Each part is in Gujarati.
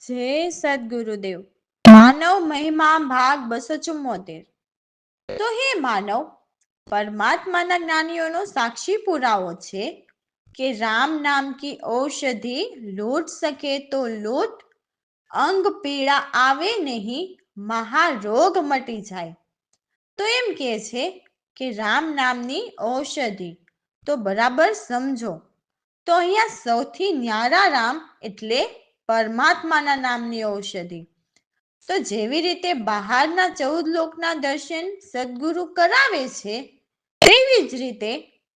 જય સદગુરુદેવ. માનવ મહિમા ભાગ 274. તો હે માનવ, પરમાત્માના જ્ઞાનીઓનો સાક્ષી પુરાવો છે કે રામ નામ કી ઔષધિ લૂટ સકે તો લૂટ, અંગ પીડા આવે નહીં, મહારોગ મટી જાય. તો એમ કે છે કે રામ નામની ઔષધિ, તો બરાબર સમજો. તો અહીંયા સૌથી ન્યારા રામ એટલે પરમાત્માના નામની ઔષધિ. તો જેવી રીતે બહારના 14 લોકના દર્શન સદગુરુ કરાવે છે, તેવી જ રીતે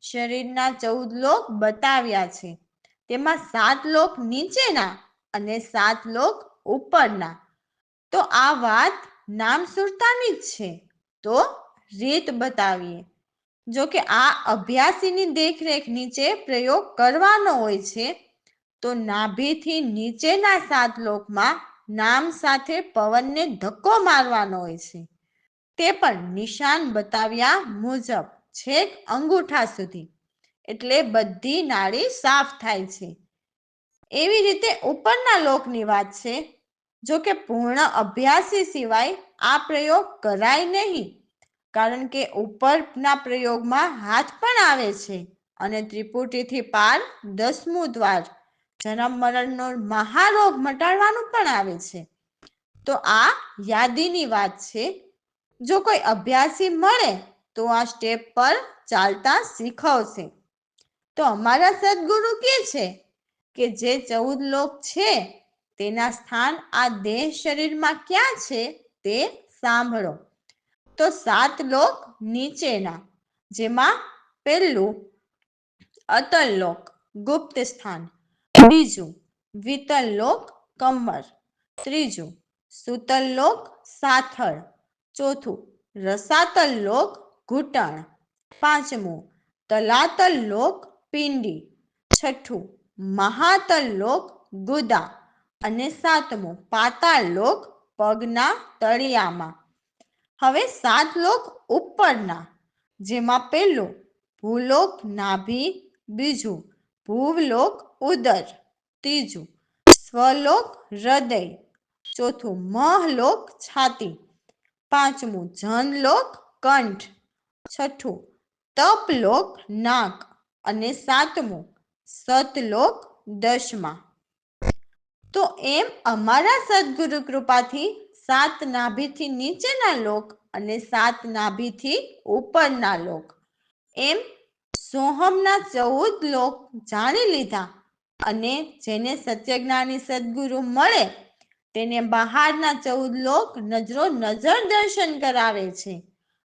શરીરના 14 લોક બતાવ્યા છે. તેમાં 7 લોક નીચેના અને 7 લોક ઉપરના. તો આ વાત નામ સુરતાની જ છે. તો રીત બતાવીએ. જો કે આ અભ્યાસીની દેખરેખ નીચે પ્રયોગ કરવાનો હોય છે. તો નાભીથી નીચેના 7 લોકમાં નામ સાથે પવનને ધક્કો મારવાનો હોય છે. તે પણ નિશાન બતાવ્યા મુજબ છેક અંગૂઠા સુધી, એટલે બધી નાડી સાફ થાય છે. એવી રીતે ઉપરના લોકની વાત છે. જો કે પૂર્ણ અભ્યાસી સિવાય આ પ્રયોગ કરાય નહીં, કારણ કે ઉપરના પ્રયોગમાં હાથ પણ આવે છે અને ત્રિપુટીથી પાર 10મું દ્વાર જન્મ મરણનો મહારોગ મટાડવાનું પણ આવે છે. તો આ યાદીની વાત છે. જો કોઈ અભ્યાસી મળે તો આ સ્ટેપ પર ચાલતા શીખવશે. તો અમારા સદગુરુ કહે છે કે જે 14 લોક છે તેના સ્થાન આ દેહ શરીરમાં ક્યાં છે તે સાંભળો. તો 7 લોક નીચેના, જેમાં પહેલું અતલ લોક ગુપ્ત સ્થાન, બીજું વિતલ લોક કમર, ત્રીજું સુતલ લોક સાથળ, ચોથું રસાતલ લોક ઘૂંટણ, પાંચમું તલાતલ લોક પિંડી, છઠ્ઠું મહાતલ લોક ગુદા અને સાતમું પાતાળ લોક પગના તળિયામાં. હવે 7 લોક ઉપરના, જેમાં પહેલું ભૂલોક નાભી, બીજું ભૂવલોક ઉદર, ત્રીજું સ્વલોક હૃદય, ચોથું મહલોક છાતી, પાંચમું જનલોક કંઠ, છઠ્ઠું તપલોક નાક અને સાતમું સતલોક દશમા. તો એમ અમારા સદગુરુ કૃપાથી 7 નાભીથી નીચેના લોક અને 7 નાભીથી ઉપરના લોક, એમ સોહમના 14 લોક જાણી લીધા. અને જેને સત્યજ્ઞાની સદગુરુ મળે તેને બહારના 14 લોક નજરો નજર દર્શન કરાવે છે.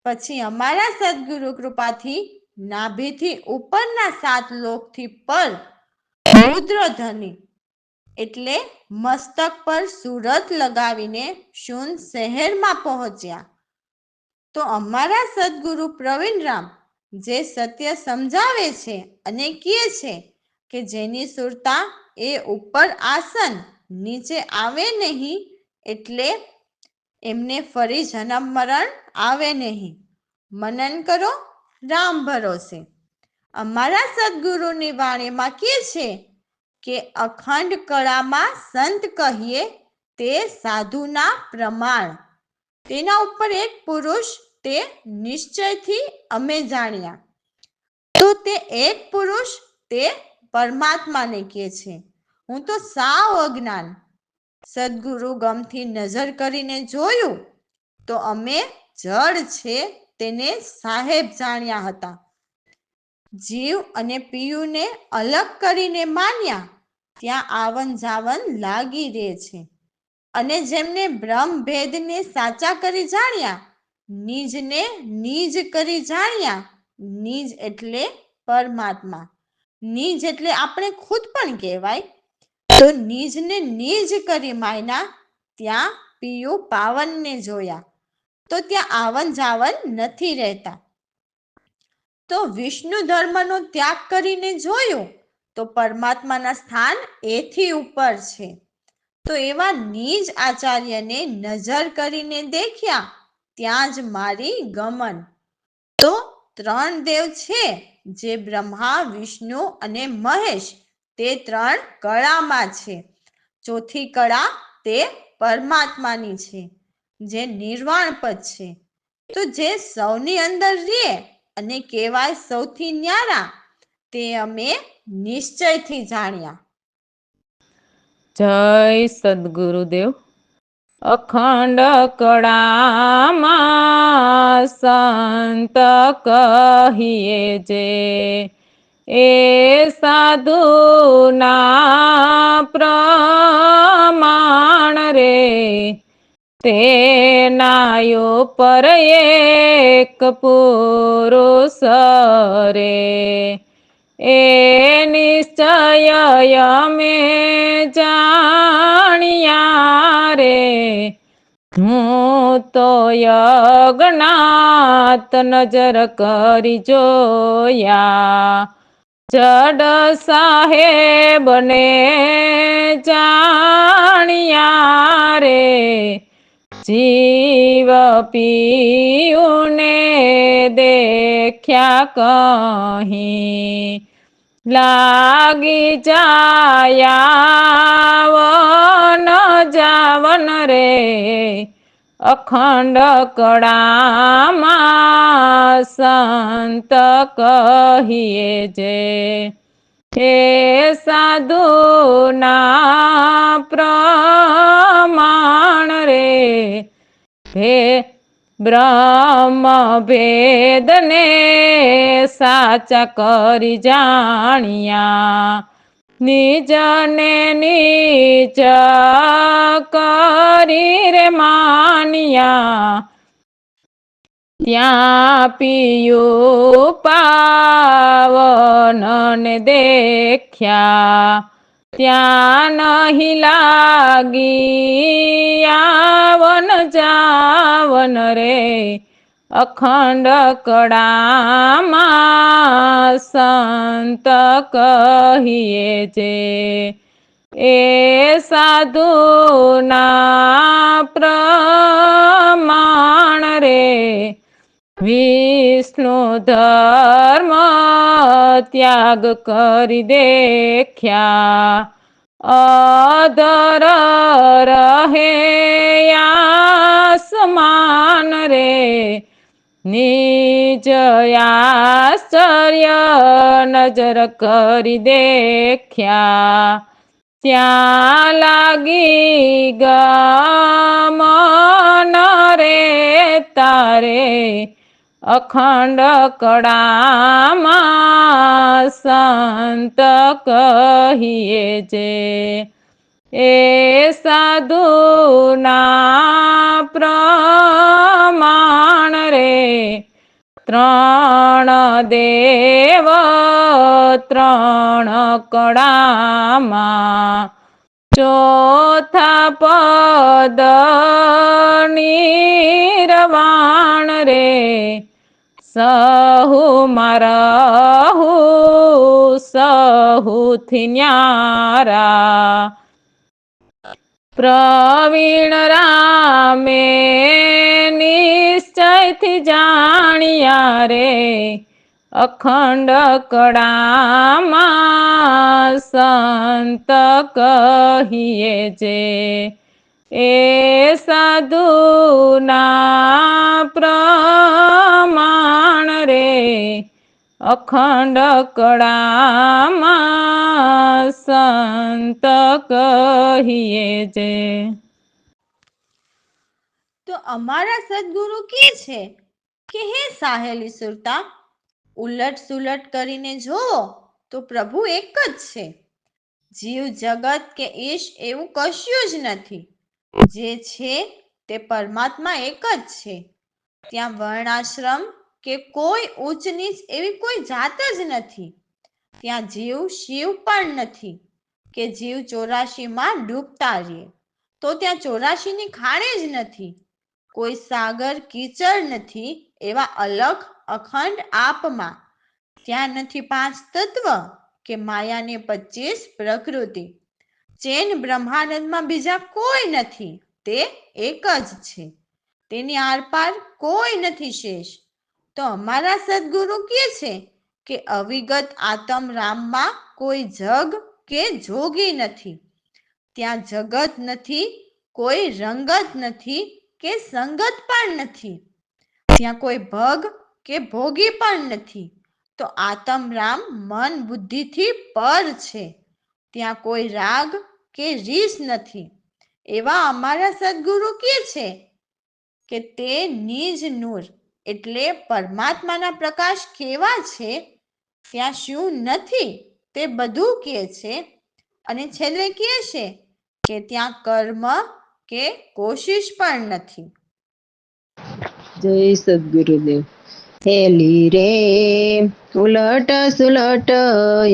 પછી અમારા સદગુરુ કૃપાથી નાભીથી ઉપરના 7 લોકથી પર રુદ્રધની, એટલે મસ્તક પર સુરત લગાવીને શૂન શહેરમાં પહોંચ્યા. તો અમારા સદગુરુ પ્રવીણરામ જે સત્ય સમજાવે છે અને કહે છે કે જેની સુરતા એ ઉપર આસન નીચે આવે નહીં, એટલે એમને ફરી જન્મ મરણ આવે નહીં. મનન કરો રામ ભરોસે. અમારા સદગુરુની વાણીમાં કહે છે કે અખંડ કળામાં સંત કહીએ તે સાધુના પ્રમાણ. તેના ઉપર એક પુરુષ તે નિશ્ચયથી અમે જાણ્યા. તો તે એક પુરુષ તે પરમાત્માને કહે છે. હું તો સાવ અજ્ઞાન. સદગુરુ ગમથી નજર કરીને જોયું તો અમે જડ છે તેને સાહેબ જાણ્યા હતા. જીવ અને પિયુને અલગ કરીને માન્યા ત્યાં આવન જાવન લાગી રહે છે. અને જેમને બ્રહ્મ ભેદને સાચા કરી જાણ્યા, નિજને નિજ કરી જાણ્યા. નિજ એટલે પરમાત્મા, નિજ એટલે આપણે ખુદ પણ કહેવાય. તો નિજને નિજ કરી માયના ત્યાં પિયુ પાવનને જોયા, તો ત્યાં આવન જાવન નથી રહેતા. તો વિષ્ણુ ધર્મનો ત્યાગ કરીને જોયું તો પરમાત્માના સ્થાન એથી ઉપર છે. તો એવા નિજ આચાર્યને નજર કરીને દેખ્યા ત્યાં જ મારી ગમન. તો 3 દેવ છે જે બ્રહ્મા વિષ્ણુ અને મહેશ, તે 3 કળામાં છે. ચોથી કળા તે પરમાત્માની છે, જે નિર્વાણ પદ છે. તો જે સૌની અંદર રહે અને કહેવાય સૌથી ન્યારા, તે અમે નિશ્ચયથી જાણ્યા. જય સદગુરુદેવ. અખંડ કળામાં સંત કહીએ જે, એ સાધુના પ્રમાણ રે, તેનાયો પર એક પુરુષ રે, એ નિશ્ચય અમે જાણ્યા રે, હું તો અજ્ઞાત નજર કરી જોયા, જડ સાહેબને જાણ્યા રે, જીવ પીયુને દેખ્યા કહી, લાગી જાયાવન જાવન રે, અખંડ કળામાં સંત કહીએ જે, હે સાધુના પ્રમાણ રે, હે બ્રહ્મ ભેદને સાચા કરી જાણ્યા, નિજને નીચ કરી રે માન્યા, ત્યાં પિયું પાવન ને દેખ્યા, ત્યાં નહીં લાગી આવન જાવન રે, અખંડ કળામાં સંત કહીએ જે, એ સાધુના પ્રમાણ રે, વિષ્ણુ ધર્મ ત્યાગ કરી દેખ્યા, અધર રહે આસમાન રે, નિજ આશ્ચર્ય નજર કરી દેખ્યા, ત્યાં લાગી ગમન રે તારે, અખંડ કળામાં સંત કહીએ જે, એ સાધુના પ્રમાણ રે, ત્રણ દેવ ત્રણ કળામાં, ચોથા પદ નિર્વાણ રે, સહુ મારહુ સહુથી ન્યારા, પ્રવીણ રામે નિશ્ચયથી જાણ્યા રે, અખંડ કળામાં સંત કહીએ જે, એ સાધુના પ્રમાણ રે, અખંડ કળામાં સંત કહીએ જે. તો અમારા સદગુરુ કહે છે કે હે સાહેલી સુરતા, ઉલટ સુલટ કરીને જોવો તો પ્રભુ એક જ છે. જીવ જગત કે ઈશ એવું કશું જ નથી. જે છે તે પરમાત્મા એક જ છે. ત્યાં વર્ણાશ્રમ કે કોઈ ઉચ્ચ નીચ એવી કોઈ જાત જ નથી. ત્યાં જીવ શિવ પણ નથી કે જીવ 84 ડૂબતા રહે તો ત્યાં 84 ની ખાણે જ નથી. કોઈ સાગર કીચડ નથી એવા અલગ અખંડ આપમાં. ત્યાં નથી 5 તત્વ કે માયાને 25 પ્રકૃતિ. ચેન બ્રહ્માંડમાં બીજા કોઈ નથી, તે એક જ છે. તેની આરપાર કોઈ નથી શેષ. તો અમારા સદગુરુ કહે છે કે અવિગત આત્મ રામમાં કોઈ જગ કે જોગી નથી. ત્યાં જગત નથી કોઈ રંગત નથી કે સંગત પણ નથી. ત્યાં કોઈ ભગ કે ભોગી પણ નથી. તો આત્મરામ મન બુદ્ધિથી પર છે. ત્યાં કોઈ રાગ કે રીસ નથી. એવા અમારા સદગુરુ કહે છે કે તે નિજ નૂર એટલે પરમાત્માના પ્રકાશ કેવા છે, ત્યાં શું નથી તે બધું કહે છે. અને છેલ્લે કહે છે કે ત્યાં કર્મ કે કોશિશ પણ નથી. જય સદગુરુદેવ. હેલી રે ઉલટ સુલટ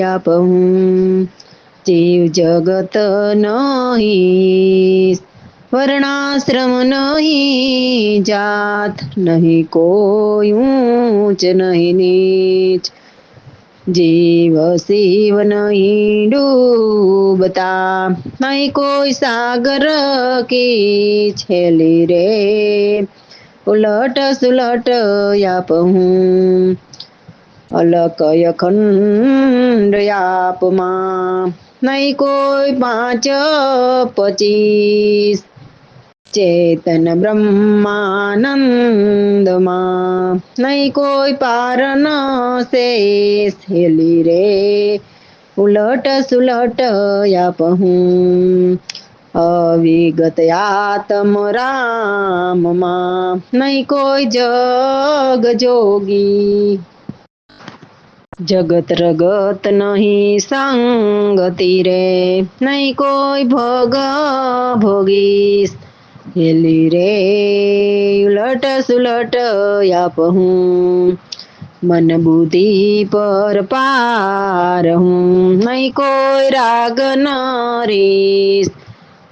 આપું, જીવ જગત નહીં, વર્ણાશ્રમ નહીં, જાત નહીં, કોઈ ઊંચ નહીં નીચ, જીવ શિવ નહીં ડૂબતા, નહીં કોઈ સાગર કી છેલી રે ઉલટ સુલટ આપું, અલક અખંડ આપમાં, નહીં કોઈ 5-25, ચેતન બ્રહ્માનંદમાં, નહીં કોઈ પાર ન શેષ, હેલી રે ઉલટ સુલટ આપું, અવિગત આત્મ રામમાં, નહીં કોઈ જગ જોગી, જગત રગત નહીં સંગતિ રે, નહીં કોઈ ભોગ ભોગીશ, હેલી રે ઉલટ સુલટ આપું, મન બુદ્ધિ પર પાર હું, નહીં કોઈ રાગ ન રીસ,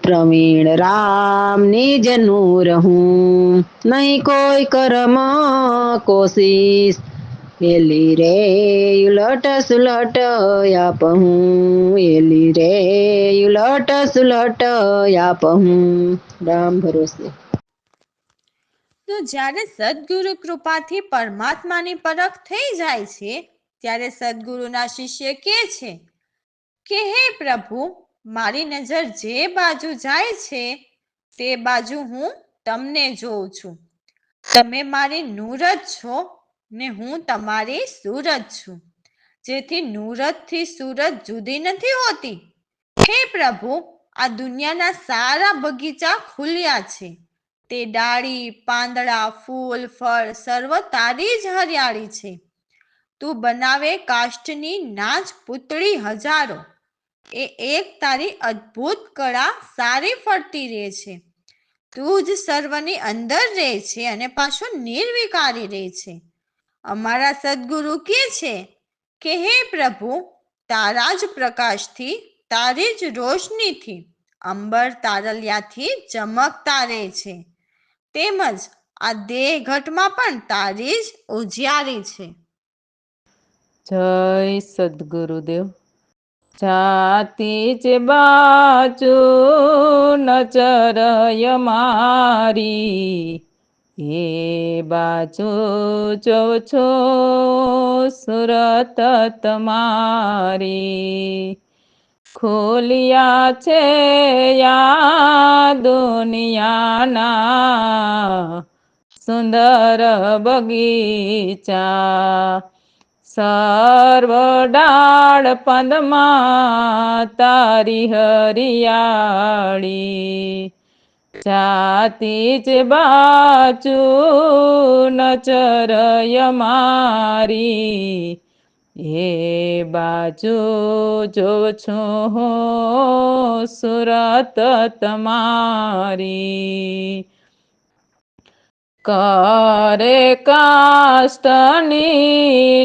પ્રવીણ રામ નિજ નૂર હું, નહીં કોઈ કર્મ કોશિશ, હેલી રે ઉલટ સુલટ આપું, હેલી રે ઉલટ સુલટ આપું. રામ ભરોસે. તો જ્યારે સદગુરુ કૃપાથી પરમાત્માની પરખ થઈ જાય છે, ત્યારે સદગુરુના શિષ્ય કહે છે કે હે પ્રભુ, મારી નજર જે બાજુ જાય છે તે બાજુ હું તમને જોઉં છું. તમે મારી નૂર જ છો ને હું તમારી સૂરજ છું. જેથી નૂરજથી સૂરજ જુદી નથી હોતી. હે પ્રભુ, આ દુનિયાના સારા બગીચા ખુલ્યા છે. તે ડાળી, પાંદડા, ફૂલ, ફળ સર્વ તારી જ હરિયાળી છે. તું બનાવે કાષ્ઠની નાચ પૂતળી હજારો, એ એક તારી અદ્ભુત કળા સારી ફરતી રહે છે. તું જ સર્વની અંદર રહે છે અને પાછો નિર્વિકારી રહે છે. અમારા સદગુરુ કહે છે કે હે પ્રભુ, તારા જ પ્રકાશથી, તારી જ રોશનીથી અંબર તારલિયાથી ચમકતા રહે છે. તેમજ આ દેહ ઘટમાં પણ તારી જ ઉજિયારી છે. જય સદગુરુદેવ. જાતિ જ બાજુ નજરય મારી, એ બાજુ જોઉં છું સુરત તમારી. ખોલિયા છે યા દુનિયાના સુંદર બગીચા, સર્વ ડાળ પંદમાં તારી હરિયાળી. જાતિ જ બાજુ નજરય મારી, એ બાજુ જોઉં છું હું સુરત તમારી. કરે કાષ્ટની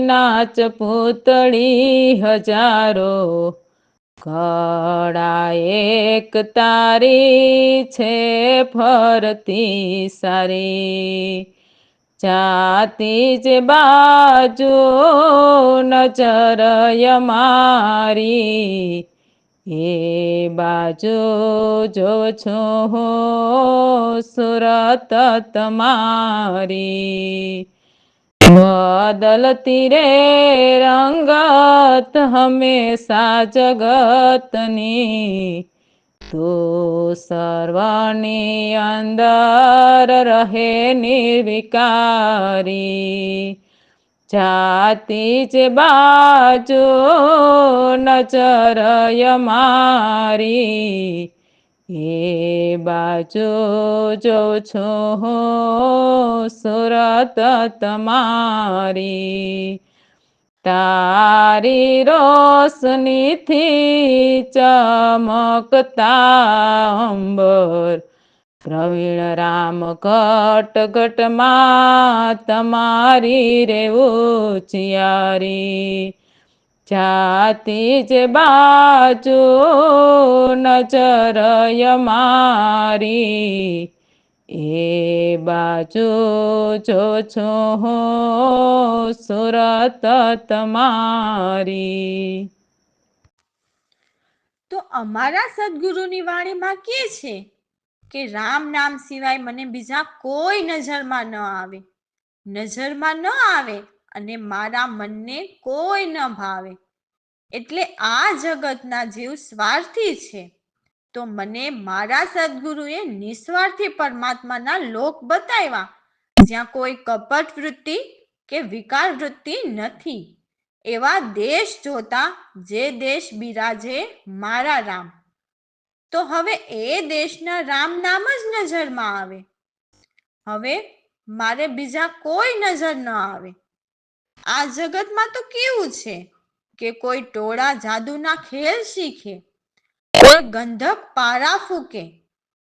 નાચ પૂતળી હજારો, કળા એક તારી છે ફરતી સારી. જાતિ જ બાજુ નજરય મારી, એ બાજુ જોઉં છું હું સુરત તમારી. બદલતી રે રંગત હંમેશા જગતની, તો સર્વની અંદર રહે નિર્વિકારી, જાતિ જે બાજુ નજરય મારી, એ બાજુ જોઉં છું હું સુરત તમારી. તારી રોશનીથી ચમકતા અંબર, પ્રવીણ રામ ઘટ ઘટમાં તમારી રે ઉજિયારી, જાતિ જે બાજુ નજરય મારી, એ બાજુ જોઉં છું હું સુરત તમારી. તો અમારા સદગુરુની વાણીમાં કહે છે કે રામ નામ સિવાય મને બીજા કોઈ નજરમાં ન આવે, નજરમાં ન આવે અને મારા મનને કોઈ ન ભાવે. એટલે આ જગતના જીવ સ્વાર્થી છે, તો મને મારા સદગુરુએ નિસ્વાર્થી પરમાત્માના લોક બતાવ્યા, જ્યાં કોઈ કપટ વૃત્તિ કે વિકાર વૃત્તિ નથી. એવા દેશ જોતા જે દેશ બિરાજે મારા રામ, તો હવે એ દેશના રામ નામ જ નજરમાં આવે. હવે મારે બીજા કોઈ નજર ન આવે. આ જગતમાં તો કેવું છે કે કોઈ ટોળા જાદુના ખેલ શીખે, કોઈ ગંધક પારા ફૂકે,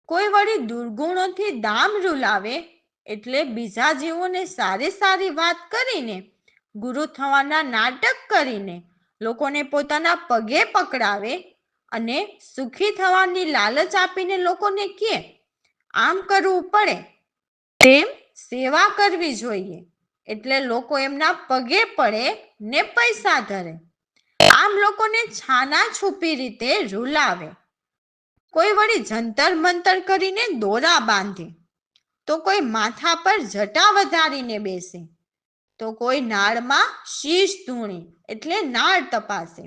કોઈ વળી દુર્ગુણોથી દામ રૂલાવે, એટલે બીજા જીવોને સારી સારી વાત કરીને, ગુરુ થવાના નાટક કરીને, લોકોને પોતાના પગે પકડાવે અને સુખી થવાની લાલચ આપીને લોકોને કહે આમ કરવું પડે, તેમ સેવા કરવી જોઈએ, એટલે લોકો એમના પગે પડે ને પૈસા ધરે. આમ લોકોને છાના છુપી રીતે રૂલાવે. કોઈ વળી જંતર મંતર કરીને દોરા બાંધે, તો કોઈ માથા પર જટા વધારીને બેસે, તો કોઈ નાળમાં શીશ ધૂણી એટલે નાળ તપાસે,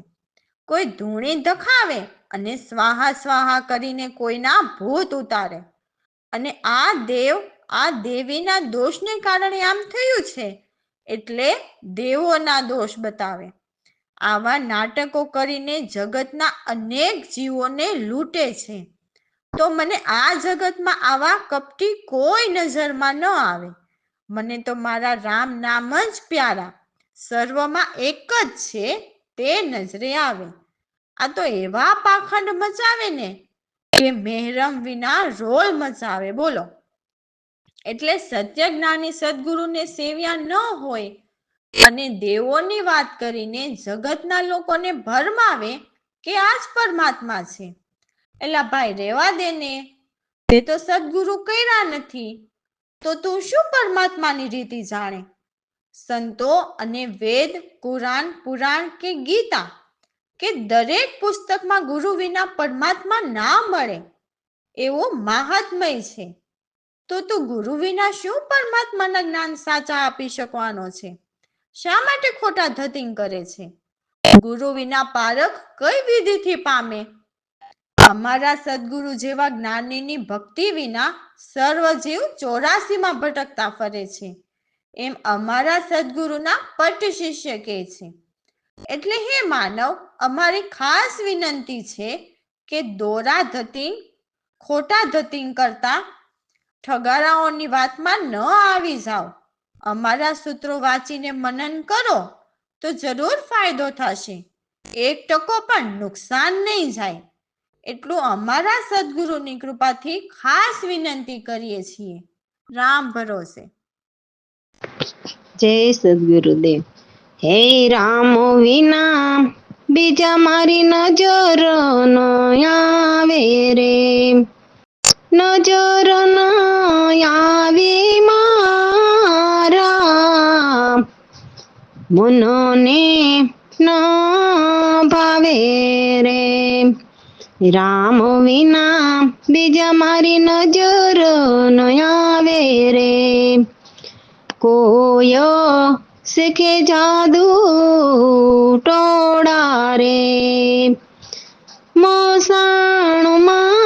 કોઈ ધૂણી ધખાવે અને સ્વાહા સ્વાહા કરીને કોઈના ભૂત ઉતારે, અને આ દેવ આ દેવીના દોષને કારણે આમ થયું છે, એટલે દેવોના દોષ બતાવે. આવા નાટકો કરીને જગતના અનેક જીવોને લૂંટે છે. તો મને આ જગતમાં આવા કપટી કોઈ નજરમાં ન આવે. મને તો મારા રામ નામ જ પ્યારા, સર્વમાં એક જ છે તે નજરે આવે. આ તો એવા પાખંડ મચાવે ને કે મહેરમ વિના રોલ મચાવે, બોલો. એટલે સત્ય જ્ઞાની સદગુરુને સેવ્યા ન હોય અને દેવોની વાત કરીને જગતના લોકોને ભરમાવે કે આ જ પરમાત્મા છે. એલા ભાઈ રેવા દે ને, તે તો સદગુરુ કર્યા નથી, તો તું શું પરમાત્માની રીતિ જાણે? સંતો અને વેદ, કુરાન, પુરાણ કે ગીતા કે દરેક પુસ્તકમાં ગુરુ વિના પરમાત્મા ના મળે એવું મહાત્મય છે. તો તું ગુરુ વિના શું પરમાત્માના જ્ઞાન સાચા આપી શકવાનો છે? શા માટે ખોટા ધતિંગ કરે છે? ગુરુ વિના પારખ કઈ વિધિથી પામે? અમારા સદગુરુ જેવા જ્ઞાનીની ભક્તિ વિના સર્વ જીવ 84માં ભટકતા ફરે છે, એમ અમારા સદગુરુના પટ શિષ્ય કહે છે. એટલે હે માનવ, અમારી ખાસ વિનંતી છે કે દોરા ધતિંગ, ખોટા ધતિંગ કરતા ઠગારાઓની વાતમાં ન આવી જાઓ. અમારા સૂત્રો વાંચીને મનન કરો તો જરૂર ફાયદો થશે, 1% પણ નુકસાન નહીં જાય. એટલું અમારા સદગુરુની કૃપાથી ખાસ વિનંતી કરીએ છીએ. રામ ભરોસે. જય સદગુરુદેવ. હે રામ વિના બીજા મારી નજર ન આવે રે, નજર ન આવી મારા મનને ન ભાવે રે. રામ વિના બીજા મારી નજર ન આવે રે. કોઈ શીખે જાદુ ટોળા રે, મસાણમાં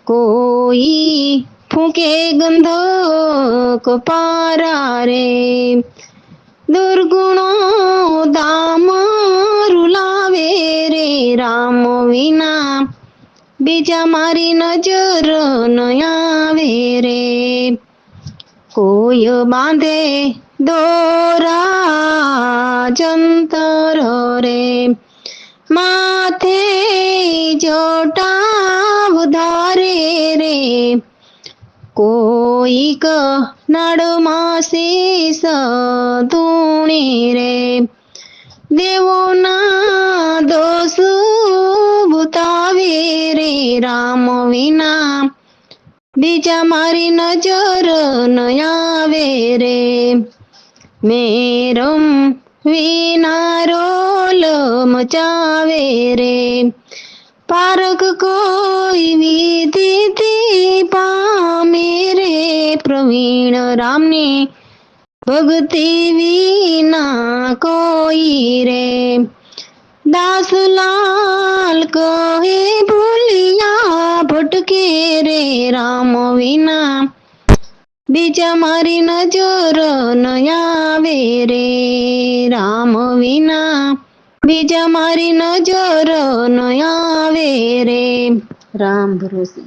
કોઈ ફૂંકે ગંધક પારા રે દુર્ગુણો દામ રૂલાવે રે રામ વિના બીજા મારી નજર ન આવે રે કોઈ બાંધે દોરા જંતર રે માથે જટા વધારે રે કોઈક નળમાં શીશ ધૂણી રે દેવોના દોષ બતાવે રે રામ વિના બીજા મારી નજર ન આવે રે મેરમ વિના રોલ મચાવે રે પારક કોઈ વિધિથી પામે રે પ્રવીણ રામની ભક્તિ વિના કોઈ રે દાસલાલ કહે ભૂલિયા ભટકે રે રામ વિના બીજા મારી નજર ન આવે રે રામ વિના બીજા મારી નજર ન આવે રે રામ ભરોસે